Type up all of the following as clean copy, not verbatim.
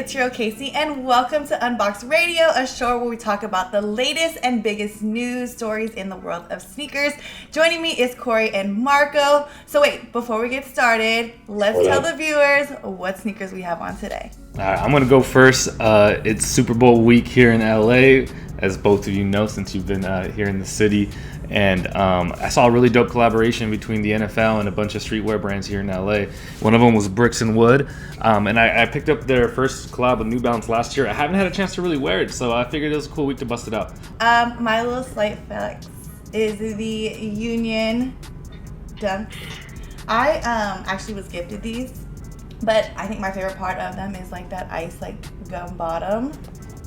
it's your Kayce, and welcome to Unboxed Radio, a show where we talk about the latest and biggest news stories in the world of sneakers. Joining me is Cory and Marco. So wait, before we get started, let's tell the viewers what sneakers we have on today. All right, I'm going to go first. It's Super Bowl week here in LA, as both of you know since you've been here in the city. And I saw a really dope collaboration between the NFL and a bunch of streetwear brands here in LA. One of them was Bricks and Wood. And I picked up their first collab with New Balance last year. I haven't had a chance to really wear it, so I figured it was a cool week to bust it out. My little slight flex is the Union Dunks. I actually was gifted these, but I think my favorite part of them is like that ice gum bottom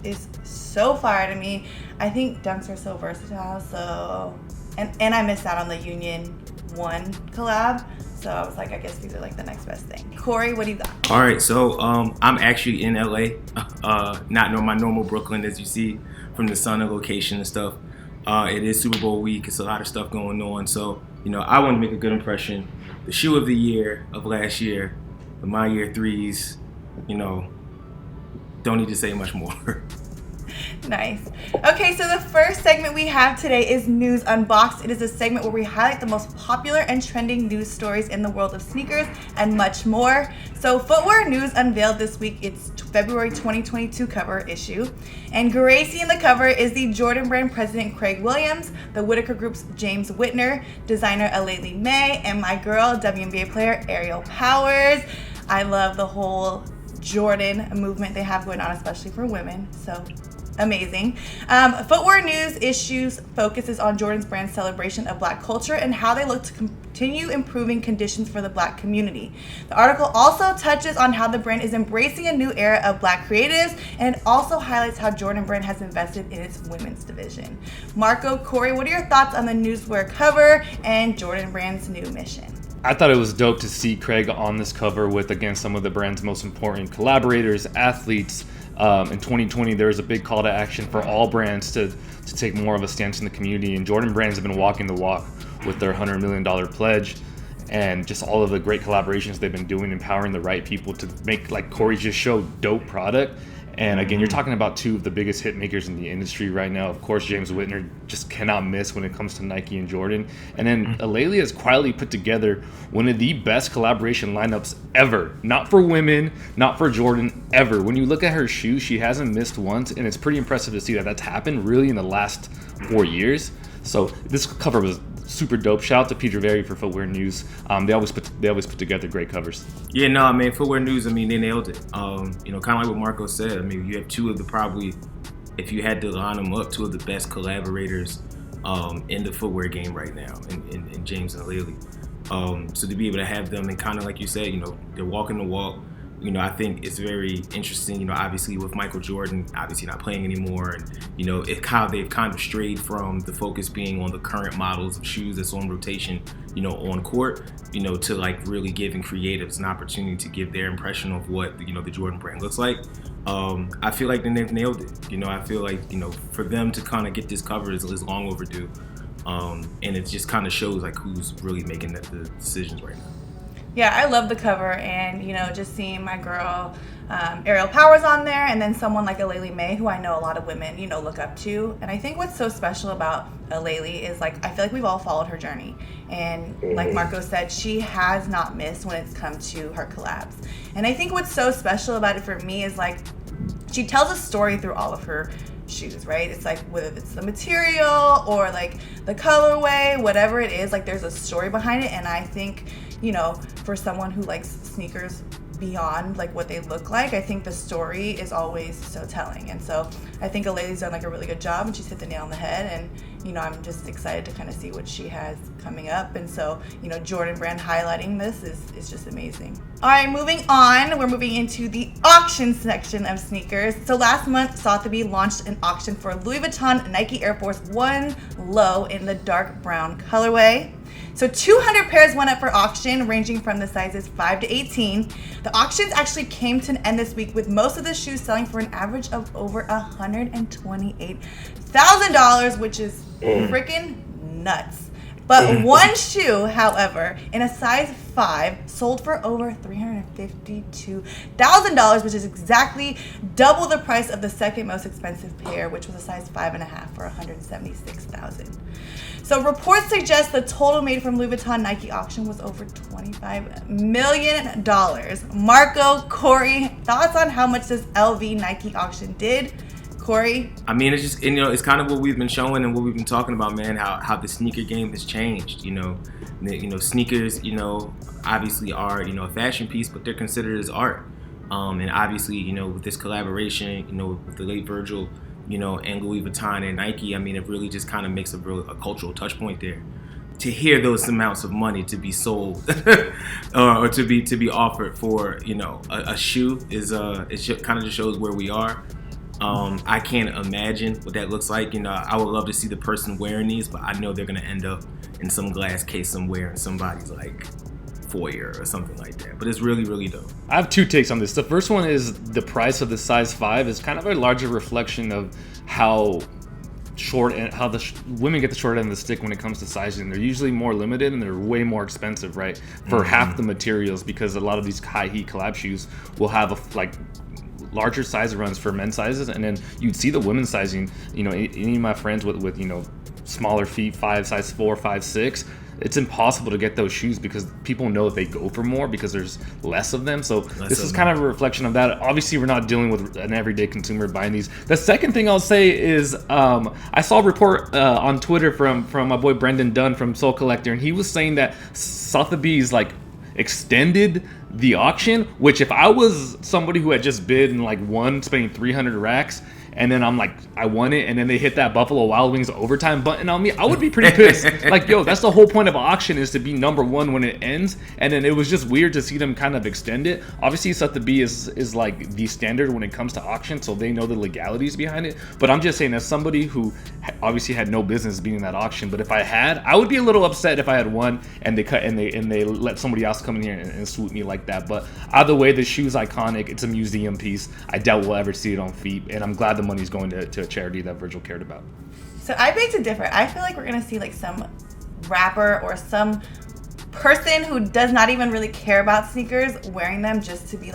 is so fire to me. I think Dunks are so versatile, so and I missed out on the Union 1 collab, so I was like, I guess these are like the next best thing. Cory, what do you got? All right, so I'm actually in LA, not my normal Brooklyn as you see from the sun and location and stuff. It is Super Bowl week. It's a lot of stuff going on, so I want to make a good impression. The shoe of the year of last year, the My Year 3s, don't need to say much more. Nice. Okay, so the first segment we have today is News Unboxed. It is a segment where we highlight the most popular and trending news stories in the world of sneakers and much more. So Footwear News unveiled this week its February 2022 cover issue. And gracing the cover is the Jordan brand president Craig Williams, the Whitaker Group's James Whitner, designer Aleali May, and my girl, WNBA player Ariel Powers. I love the whole Jordan movement they have going on, especially for women. So amazing. Footwear News issues focuses on Jordan's brand's celebration of Black culture and how they look to continue improving conditions for the Black community. The article also touches on how the brand is embracing a new era of Black creatives, and it also highlights how Jordan brand has invested in its women's division. Marco, Cory, what are your thoughts on the newswear cover and Jordan brand's new mission? I thought it was dope to see Craig on this cover with, again, some of the brand's most important collaborators, athletes. In 2020, there was a big call to action for all brands to take more of a stance in the community, and Jordan brands have been walking the walk with their $100 million pledge and just all of the great collaborations they've been doing, empowering the right people to make, like Cory just showed, dope product. And again, you're talking about two of the biggest hit makers in the industry right now. Of course, James Whitner just cannot miss when it comes to Nike and Jordan. And then Aleali has quietly put together one of the best collaboration lineups ever. Not for women, not for Jordan, ever. When you look at her shoes, she hasn't missed once, and it's pretty impressive to see that that's happened really in the last 4 years. So this cover was super dope. Shout out to Peter Very for Footwear News. They always put together great covers. Yeah, no, I mean, Footwear News, they nailed it. Kind of like what Marco said. I mean, you have two of the probably, if you had to line them up, two of the best collaborators in the footwear game right now, in James and Aleali. So to be able to have them and kind of like you said, they're walking the walk. I think it's very interesting, obviously with Michael Jordan obviously not playing anymore, and, they've kind of strayed from the focus being on the current models of shoes that's on rotation, on court, to like really giving creatives an opportunity to give their impression of what, the Jordan brand looks like. I feel like they've nailed it. I feel like, for them to kind of get this covered is long overdue. And it just kind of shows like who's really making the decisions right now. Yeah, I love the cover, and just seeing my girl Ariel Powers on there, and then someone like Aleali May, who I know a lot of women look up to. And I think what's so special about Aleali is I feel like we've all followed her journey, and like Marco said, she has not missed when it's come to her collabs. And I think what's so special about it for me is she tells a story through all of her shoes, right? It's whether it's the material or the colorway, whatever it is, there's a story behind it. And I think for someone who likes sneakers beyond what they look like, I think the story is always so telling. And so I think Aleali's done a really good job, and she's hit the nail on the head. And I'm just excited to kind of see what she has coming up. And so Jordan brand highlighting this is just amazing. All right, moving on, we're moving into the auction section of sneakers. So last month, Sotheby launched an auction for Louis Vuitton Nike Air Force 1 Low in the dark brown colorway. So 200 pairs went up for auction, ranging from the sizes 5 to 18. The auctions actually came to an end this week, with most of the shoes selling for an average of over $128,000, which is freaking nuts. But one shoe, however, in a size 5, sold for over $350,000. $52,000, which is exactly double the price of the second most expensive pair, which was a size 5.5 for $176,000. So reports suggest the total made from Louis Vuitton Nike auction was over $25 million. Marco, Cory, thoughts on how much this LV Nike auction did? Cory? I mean, it's just, it's kind of what we've been showing and what we've been talking about, man, how the sneaker game has changed. Sneakers, obviously are, a fashion piece, but they're considered as art. And obviously, with this collaboration, with the late Virgil, and Louis Vuitton and Nike, I mean, it really just kind of makes a cultural touch point there. To hear those amounts of money to be sold or to be offered for, a shoe is it kind of just shows where we are. I can't imagine what that looks like. I would love to see the person wearing these, but I know they're going to end up in some glass case somewhere in somebody's foyer or something like that. But it's really, really dope. I have two takes on this. The first one is the price of the size 5 is kind of a larger reflection of how short and how the women get the short end of the stick when it comes to sizing. They're usually more limited and they're way more expensive, right? For half the materials, because a lot of these high heat collab shoes will have larger size runs for men's sizes, and then you'd see the women's sizing. Any of my friends with smaller feet, size 4, 5, 6, it's impossible to get those shoes because people know that they go for more because there's less of them. So this is kind of a reflection of that. Obviously, we're not dealing with an everyday consumer buying these. The second thing I'll say is I saw a report on Twitter from my boy Brendan Dunn from Soul Collector, and he was saying that Sotheby's extended the auction, which if I was somebody who had just bid and won, spending 300 racks, and then I won it, and then they hit that Buffalo Wild Wings overtime button on me, I would be pretty pissed. That's the whole point of auction, is to be number one when it ends. And then it was just weird to see them kind of extend it. Obviously, Sotheby's is the standard when it comes to auction, so they know the legalities behind it. But I'm just saying, as somebody who obviously had no business being in that auction, but if I would be a little upset if I had won and they let somebody else come in here and swoop me like that. But either way, the shoe's iconic. It's a museum piece. I doubt we'll ever see it on feet, and I'm glad the money's going to a charity that Virgil cared about. So I beg to differ. I feel like we're gonna see some rapper or some person who does not even really care about sneakers wearing them just to be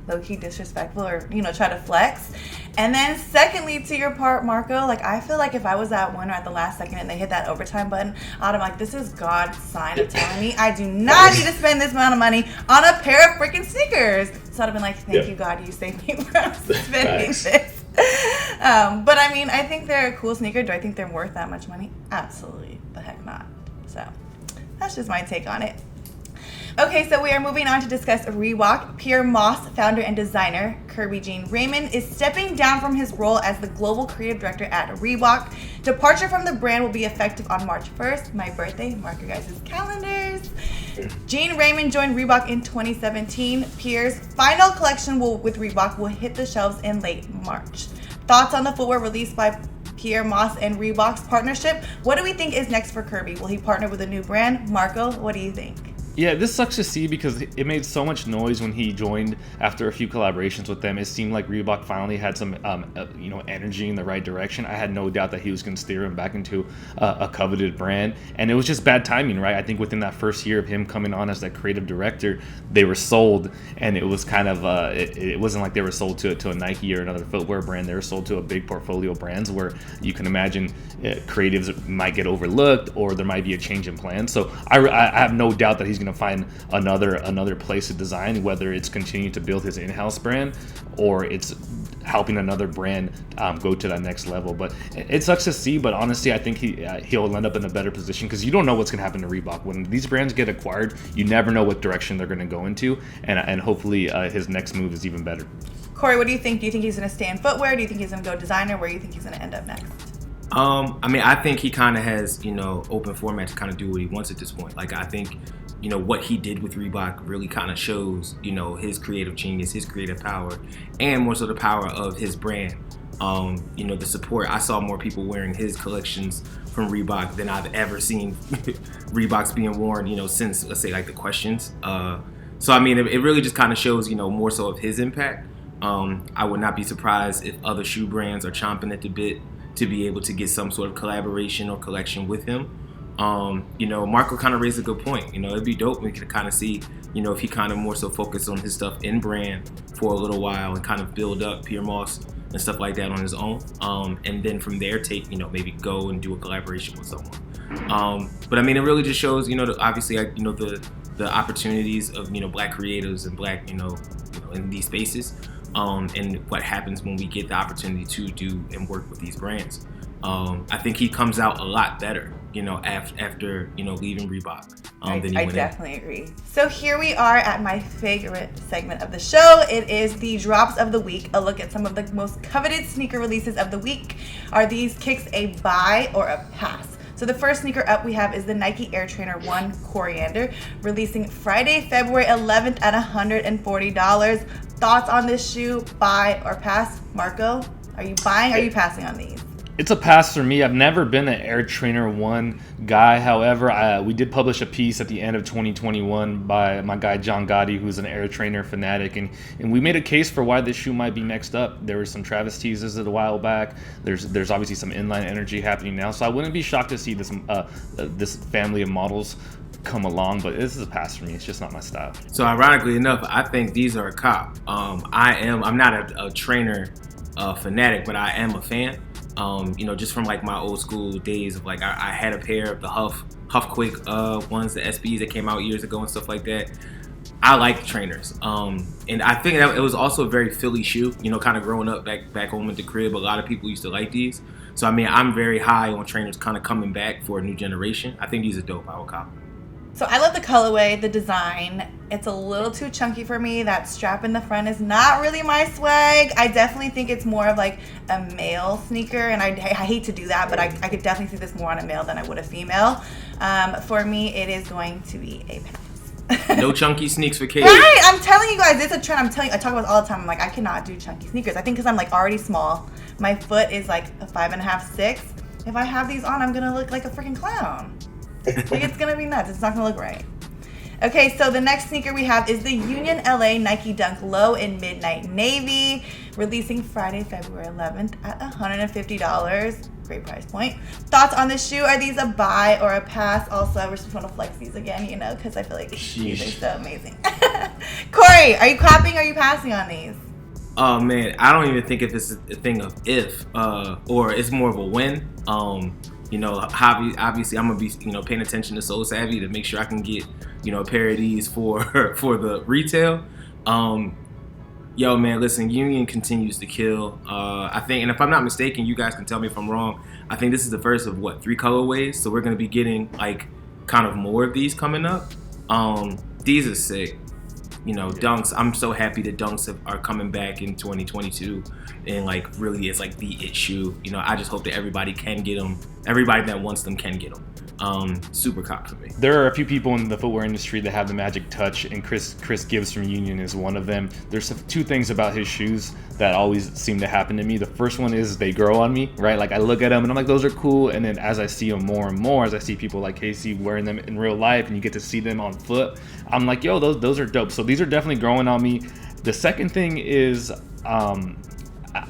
low-key disrespectful or try to flex. And then secondly, to your part, Marco, I feel like if I was that winner at the last second and they hit that overtime button, I'd be this is God's sign of telling me I do not need to spend this amount of money on a pair of freaking sneakers. So I'd have been thank you, God, you saved me from spending this. But I mean, I think they're a cool sneaker. Do I think they're worth that much money? Absolutely the heck not. So that's just my take on it. Okay, so we are moving on to discuss ReWalk. Pierre Moss, founder and designer, Kirby Jean Raymond, is stepping down from his role as the global creative director at ReWalk. Departure from the brand will be effective on March 1st, my birthday. Mark your guys' calendars. Jean Raymond joined ReWalk in 2017. Pierre's final collection with ReWalk will hit the shelves in late March. Thoughts on the footwear released by Pierre Moss and ReWalk's partnership? What do we think is next for Kirby? Will he partner with a new brand? Marco, what do you think? Yeah, this sucks to see because it made so much noise when he joined after a few collaborations with them. It seemed like Reebok finally had some, energy in the right direction. I had no doubt that he was going to steer him back into a coveted brand, and it was just bad timing, right? I think within that first year of him coming on as that creative director, they were sold, and it was kind of it wasn't like they were sold to a Nike or another footwear brand. They were sold to a big portfolio of brands where you can imagine creatives might get overlooked or there might be a change in plan. So I have no doubt that he's going to find another place to design, whether it's continuing to build his in-house brand or it's helping another brand go to that next level. But it sucks to see, but honestly I think he'll end up in a better position because you don't know what's going to happen to Reebok. When these brands get acquired, you never know what direction they're going to go into, and hopefully his next move is even better. Corey, what do you think? Do you think he's going to stay in footwear? Do you think he's going to go designer? Where do you think he's going to end up next? I think he kind of has, open format to kind of do what he wants at this point. I think, what he did with Reebok really kind of shows, his creative genius, his creative power, and more so the power of his brand. The support. I saw more people wearing his collections from Reebok than I've ever seen Reeboks being worn, since, let's say, the Questions. So, it really just kind of shows, more so of his impact. I would not be surprised if other shoe brands are chomping at the bit to be able to get some sort of collaboration or collection with him. Marco kind of raised a good point. It'd be dope. We could kind of see, if he kind of more so focused on his stuff in brand for a little while and kind of build up Pierre Moss and stuff like that on his own. And then from there, maybe go and do a collaboration with someone. But I mean, it really just shows, obviously, the opportunities of, Black creatives and Black, in these spaces, and what happens when we get the opportunity to do and work with these brands. I think he comes out a lot better, after leaving Reebok. Than he went definitely agree. So here we are at my favorite segment of the show. It is the drops of the week. A look at some of the most coveted sneaker releases of the week. Are these kicks a buy or a pass? So the first sneaker up we have is the Nike Air Trainer 1 Coriander, releasing Friday, February 11th at $140. Thoughts on this shoe, buy or pass? Marco, are you buying or are you passing on these? It's a pass for me. I've never been an Air Trainer 1 guy. However, we did publish a piece at the end of 2021 by my guy John Gotti, who's an Air Trainer fanatic, and we made a case for why this shoe might be next up. There were some Travis teases a while back. There's obviously some inline energy happening now, so I wouldn't be shocked to see this family of models come along, but this is a pass for me. It's just not my style. So ironically enough, I think these are a cop. I'm not a trainer fanatic, but I am a fan. Just from like my old school days of like I had a pair of the Huff Quick ones, the SBs that came out years ago and stuff like that. I like trainers, and I think that it was also a very Philly shoe. Kind of growing up back home at the crib, a lot of people used to like these. So I mean, I'm very high on trainers kind of coming back for a new generation. I think these are dope. I will cop. So I love the colorway, the design. It's a little too chunky for me. That strap in the front is not really my swag. I definitely think it's more of like a male sneaker, and I hate to do that, but I could definitely see this more on a male than I would a female. For me, it is going to be a pass. No chunky sneaks for Kayce. Right, I'm telling you guys, it's a trend. I talk about it all the time. I'm like, I cannot do chunky sneakers. I think because I'm like already small. My foot is like a 5.5, 6. If I have these on, I'm gonna look like a freaking clown. Like, it's gonna be nuts. It's not gonna look right. Okay, so the next sneaker we have is the Union LA Nike Dunk Low in Midnight Navy, releasing Friday, February 11th at $150. Great price point. Thoughts on this shoe? Are these a buy or a pass? Also, I just want to flex these again, because I feel like these are so amazing. Cory, are you copping or are you passing on these? Oh man, I don't even think if it's a thing of if, or it's more of a when. Obviously I'm gonna be, paying attention to Soul Savvy to make sure I can get, a pair of these for the retail. Yo man, listen, Union continues to kill. I think, and if I'm not mistaken, you guys can tell me if I'm wrong. I think this is the first of 3 colorways, so we're gonna be getting like kind of more of these coming up. These are sick. Dunks. I'm so happy that Dunks are coming back in 2022, and like really it's like the it shoe. I just hope that everybody can get them. Everybody that wants them can get them. Super cop for me. There are a few people in the footwear industry that have the magic touch, and Chris Gibbs from Union is one of them. There's 2 things about his shoes that always seem to happen to me. The first one is they grow on me, right? Like I look at them and I'm like, those are cool. And then as I see them more and more, as I see people like Kayce wearing them in real life and you get to see them on foot, I'm like, yo, those are dope. So these are definitely growing on me. The second thing is,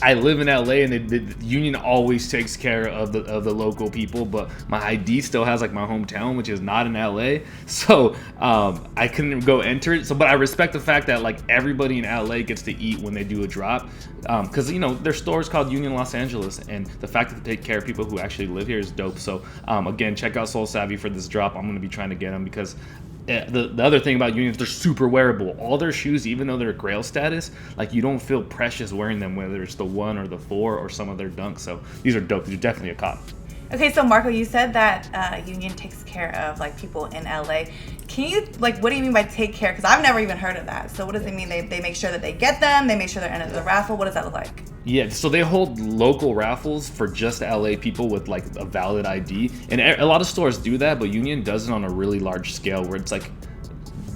I live in LA, and the Union always takes care of the local people, but my ID still has like my hometown, which is not in LA, so I couldn't go enter it. So, but I respect the fact that like everybody in LA gets to eat when they do a drop, because their store is called Union Los Angeles, and the fact that they take care of people who actually live here is dope. So again, check out Soul Savvy for this drop. I'm gonna be trying to get them because the other thing about Union is they're super wearable. All their shoes, even though they're grail status, like you don't feel precious wearing them, whether it's the 1 or the 4 or some of their dunks. So these are dope. These are definitely a cop. Okay, so Marco, you said that Union takes care of like people in LA. Can you what do you mean by take care? Because I've never even heard of that. So what does it mean? They make sure that they get them. They make sure they're in the raffle. What does that look like? Yeah, so they hold local raffles for just LA people with like a valid ID, and a lot of stores do that, but Union does it on a really large scale where it's like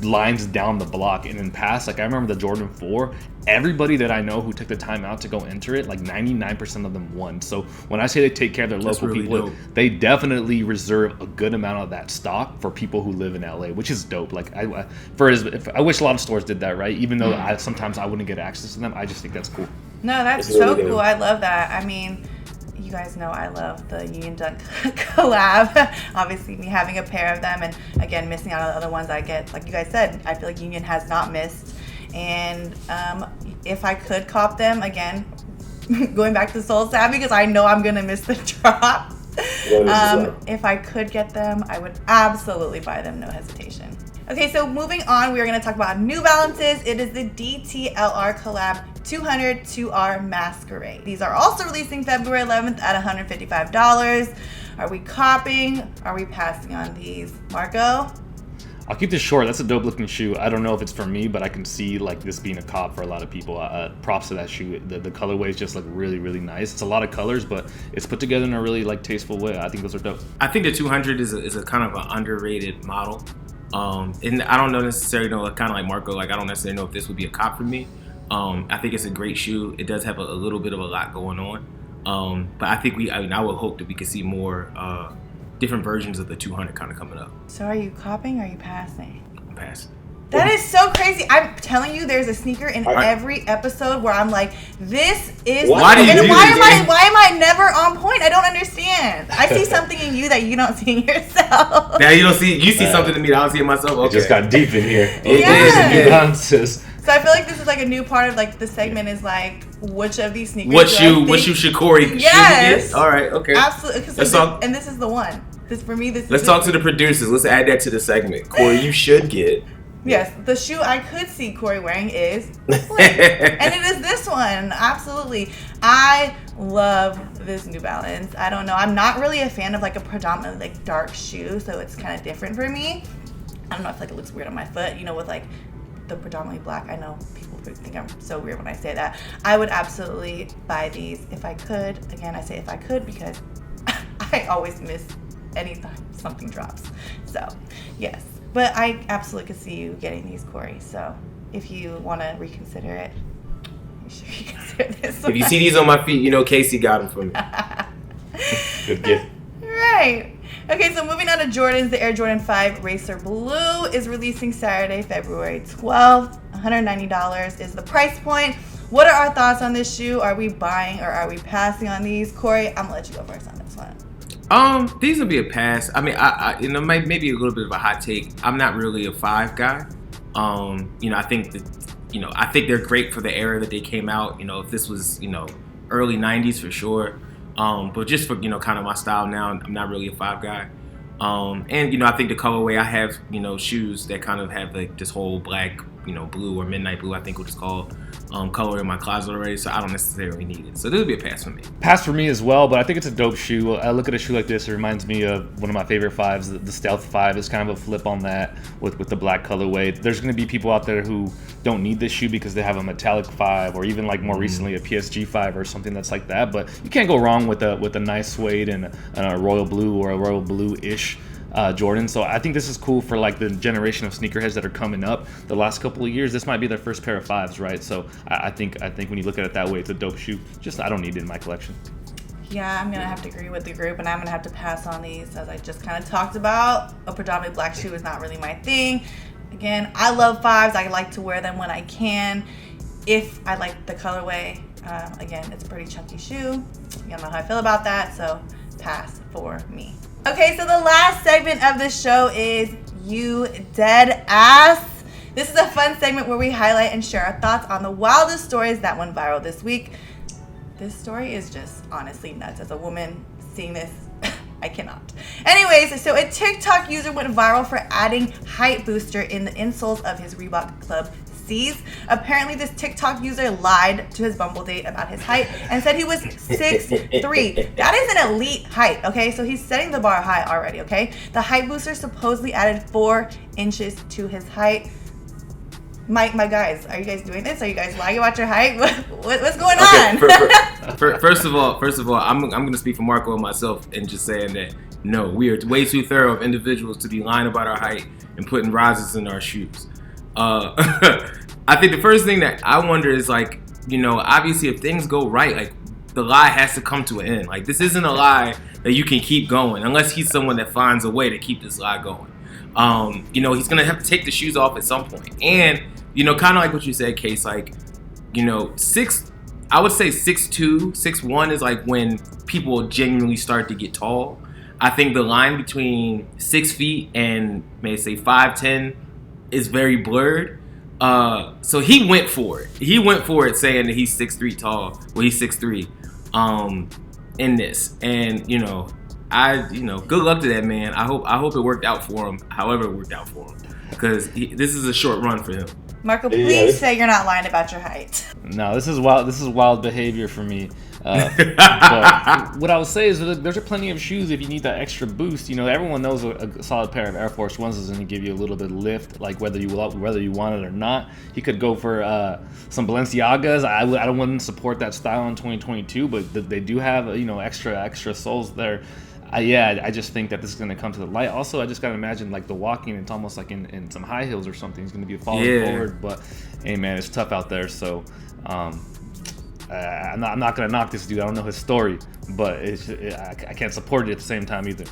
lines down the block. And in past, like I remember the Jordan 4, everybody that I know who took the time out to go enter it, like 99% of them won. So when I say they take care of their local really people, dope. They definitely reserve a good amount of that stock for people who live in LA, which is dope. Like I wish a lot of stores did that, right? Even though sometimes I wouldn't get access to them, I just think that's cool. No, that's so cool. I love that. I mean, you guys know I love the Union Dunk collab. Obviously, me having a pair of them, and again, missing out on the other ones I get. Like you guys said, I feel like Union has not missed. And if I could cop them, again, going back to Soul Savvy, because I know I'm going to miss the drop. If I could get them, I would absolutely buy them, no hesitation. Okay, so moving on, we are going to talk about New Balances. It is the DTLR collab 200 2R Masquerade. These are also releasing February 11th at $155. Are we copying? Are we passing on these? Marco? I'll keep this short. That's a dope looking shoe. I don't know if it's for me, but I can see like this being a cop for a lot of people. Props to that shoe. The colorways just look really, really nice. It's a lot of colors, but it's put together in a really like tasteful way. I think those are dope. I think the 200 is a kind of an underrated model. And I don't necessarily know, kind of like Marco, like I don't necessarily know if this would be a cop for me. I think it's a great shoe. It does have a little bit of a lot going on. But I think I would hope that we could see more different versions of the 200 kind of coming up. So are you copying or are you passing? I'm passing. That is so crazy. I'm telling you, there's a sneaker in every episode where I'm like, this is... Why do you do why this? Why am I never on point? I don't understand. I see something in you that you don't see in yourself. Now you see something in me that I don't see in myself? Okay. It just got deep in here. Yes. New Balances. So I feel like this is like a new part of like the segment is like, which of these sneakers What shoe should Cory yes. get? All right, okay. Absolutely. And this is the one. Let's talk to the producers. Let's add that to the segment. Cory, you should get... Yes, the shoe I could see Cory wearing is Flip. And it is this one. Absolutely. I love this New Balance. I don't know. I'm not really a fan of like a predominantly like dark shoe, so it's kind of different for me. I don't know, I feel like it looks weird on my foot, with like the predominantly black. I know people think I'm so weird when I say that. I would absolutely buy these if I could. Again, I say if I could because I always miss anytime something drops. So, yes. But I absolutely could see you getting these, Cory. So if you want to reconsider it, you should reconsider this one. If you see these on my feet, Kayce got them for me. Good gift. Right. Okay, so moving on to Jordans, the Air Jordan 5 Racer Blue is releasing Saturday, February 12th. $190 is the price point. What are our thoughts on this shoe? Are we buying or are we passing on these? Cory, I'm going to let you go first on this one. These will be a pass. I mean, I maybe a little bit of a hot take. I'm not really a 5 guy. I think that, I think they're great for the era that they came out. If this was, early 90s for sure. But just for, kind of my style now, I'm not really a 5 guy. And, I think the colorway I have, shoes that kind of have like this whole black, blue or midnight blue, I think what it's called, color in my closet already, so I don't necessarily need it. So this would be a pass for me. Pass for me as well, but I think it's a dope shoe. I look at a shoe like this, it reminds me of one of my favorite 5s, the Stealth 5 is kind of a flip on that with the black colorway. There's going to be people out there who don't need this shoe because they have a metallic 5 or even like more recently a PSG 5 or something that's like that, but you can't go wrong with a nice suede and a royal blue or a royal blue-ish Jordan. So I think this is cool for like the generation of sneakerheads that are coming up. The last couple of years, this might be their first pair of 5s, right? So I think when you look at it that way, it's a dope shoe. Just I don't need it in my collection. Yeah, I'm gonna have to agree with the group, and I'm gonna have to pass on these, as I just kind of talked about. A predominantly black shoe is not really my thing. Again, I love 5s. I like to wear them when I can. If I like the colorway, again, it's a pretty chunky shoe. You don't know how I feel about that, so pass for me. Okay, so the last segment of the show is You Dead Ass. This is a fun segment where we highlight and share our thoughts on the wildest stories that went viral this week. This story is just honestly nuts. As a woman seeing this, I cannot. Anyways, so a TikTok user went viral for adding height booster in the insoles of his ReWalk Club C's. Apparently, this TikTok user lied to his Bumble date about his height and said he was 6'3". That is an elite height, okay? So he's setting the bar high already, okay? The height booster supposedly added 4 inches to his height. My guys, are you guys doing this? Are you guys lying about your height? What's going on? First of all, I'm going to speak for Marco and myself and just saying that no, we are way too thorough of individuals to be lying about our height and putting rises in our shoes. I think the first thing that I wonder is like, obviously if things go right, like the lie has to come to an end. Like this isn't a lie that you can keep going unless he's someone that finds a way to keep this lie going. He's going to have to take the shoes off at some point. And, kind of like what you said, Kayce, like, I would say 6'2", 6'1" is like when people genuinely start to get tall. I think the line between 6 feet and maybe say 5'10" is very blurred. So he went for it. He went for it, saying that he's 6'3" tall. Well, he's 6'3" in this, and good luck to that man. I hope it worked out for him. However, it worked out for him, because this is a short run for him. Marco, please say you're not lying about your height. No, this is wild. This is wild behavior for me. But what I would say is that there's plenty of shoes if you need that extra boost. Everyone knows a solid pair of Air Force Ones is going to give you a little bit of lift, like whether you want it or not. He could go for some Balenciagas. I wouldn't support that style in 2022, but they do have extra soles there. I just think that this is going to come to the light. Also, I just got to imagine like the walking. It's almost like in some high heels or something. He's going to be falling forward. But hey, man, it's tough out there. So. I'm not gonna knock this dude. I don't know his story, but I can't support it at the same time either.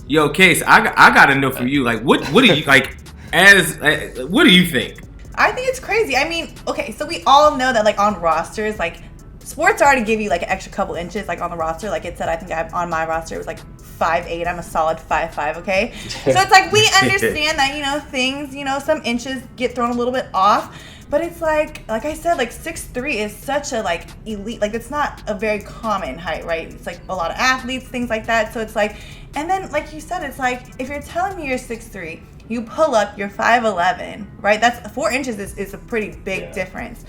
Yo, Kayce, I gotta know from you, like, what do you like? What do you think? I think it's crazy. I mean, okay, so we all know that like on rosters, like sports already give you like an extra couple inches, like on the roster. Like it said, I think on my roster it was like 5'8". I'm a solid 5'5". Okay, so it's like we understand that things, some inches get thrown a little bit off. But it's like I said, like 6'3" is such a like elite, like it's not a very common height, right? It's like a lot of athletes, things like that. So it's like, and then like you said, it's like if you're telling me you're 6'3", you pull up, you're 5'11", right? That's 4 inches is a pretty big difference.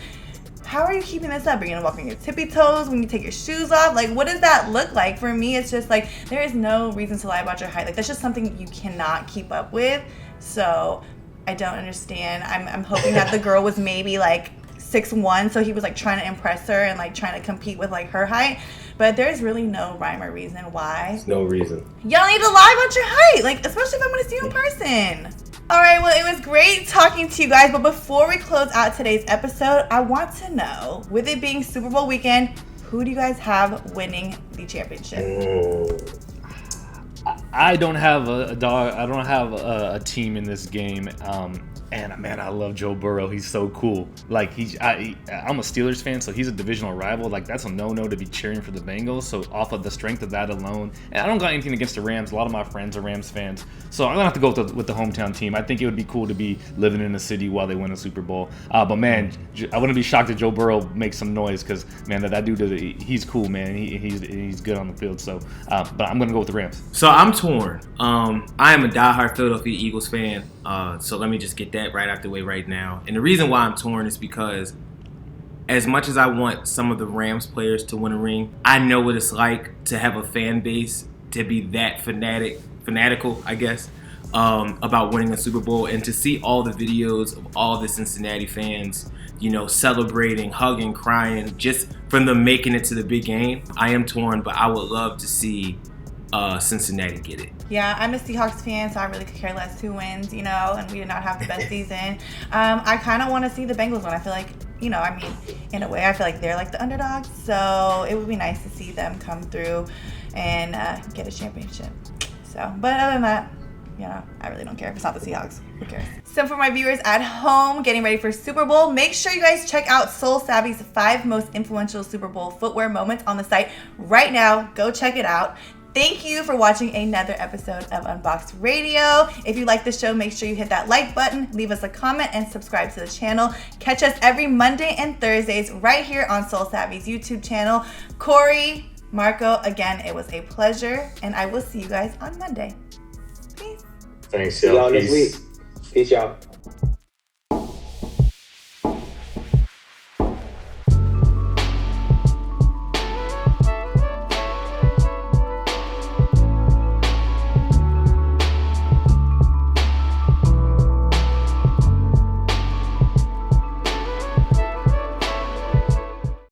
How are you keeping this up? Are you gonna walk on your tippy toes when you take your shoes off? Like, what does that look like? For me, it's just like there is no reason to lie about your height. Like that's just something you cannot keep up with. So. I don't understand. I'm hoping that the girl was maybe like 6'1", so he was like trying to impress her and like trying to compete with like her height. But there's really no rhyme or reason why. There's no reason. Y'all need to lie about your height, like especially if I'm gonna see you in person. All right, well, it was great talking to you guys, but before we close out today's episode, I want to know, with it being Super Bowl weekend, who do you guys have winning the championship? I don't have a dog. I don't have a team in this game. And man, I love Joe Burrow. He's so cool. Like I'm a Steelers fan, so he's a divisional rival. Like that's a no-no to be cheering for the Bengals. So off of the strength of that alone, and I don't got anything against the Rams. A lot of my friends are Rams fans, so I'm gonna have to go with the hometown team. I think it would be cool to be living in the city while they win a Super Bowl. But man, I wouldn't be shocked if Joe Burrow makes some noise because man, that dude, he's cool, man. He's good on the field. So, but I'm gonna go with the Rams. So I'm torn. I am a diehard Philadelphia Eagles fan. So let me just get that right out the way right now. And the reason why I'm torn is because as much as I want some of the Rams players to win a ring, I know what it's like to have a fan base to be that fanatical, I guess, about winning a Super Bowl, and to see all the videos of all the Cincinnati fans, celebrating, hugging, crying, just from them making it to the big game. I am torn, but I would love to see Cincinnati get it. Yeah, I'm a Seahawks fan, so I really could care less who wins, and we did not have the best season. I kind of want to see the Bengals win. I feel like, in a way, I feel like they're like the underdogs, so it would be nice to see them come through and get a championship. So, but other than that, I really don't care if it's not the Seahawks. Who cares? So for my viewers at home getting ready for Super Bowl, make sure you guys check out Soul Savvy's 5 most influential Super Bowl footwear moments on the site right now. Go check it out. Thank you for watching another episode of Unboxed Radio. If you like the show, make sure you hit that like button, leave us a comment, and subscribe to the channel. Catch us every Monday and Thursdays right here on Soul Savvy's YouTube channel. Cory, Marco, again, it was a pleasure, and I will see you guys on Monday. Peace. Thanks, See y'all y'all. next week. Peace, y'all.